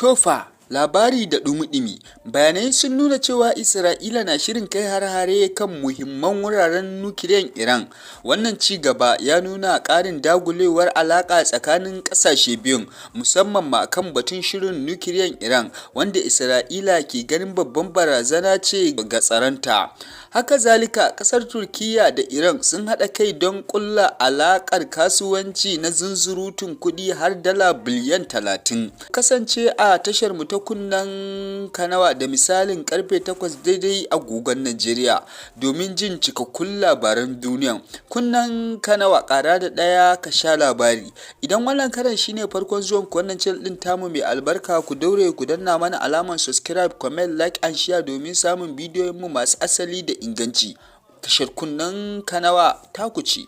Tofa labari da ɗumi-ɗumi. Bayanai sun nuna cewa Isra'ila na shirin kai har-hare kan muhimman wuraren nukiliyan Iran. Wannan ci gaba ya nuna ƙarin dagulewar alaƙa tsakanin ƙasashe biyun, musamman ma kan batun shirin nukiliyan Iran, wanda Isra'ila ke ganin babban barazana ce ga tsaronta. Haka zalika, ƙasar Turkiyya da Iran sun haɗa kai don ƙulla alaƙar kasuwanci na zunzurutun kuɗi har dala biliyan 30. Kasance a tashar mu ta kunnen kanawa da misalin karfe 8 daidai agogon Najeriya domin jin cikakkun labaran duniya. Kunnen kanawa, ƙara da ɗaya ka sha labari. Idan wannan karan shine farkon zuwan ku wannan channel din tamu mai albarka, ku daure ku danna mana alamar subscribe, comment, like and share domin samun bidiyoyin mu masu asali da inganci. Tashar kunnen kanawa ta ku ce.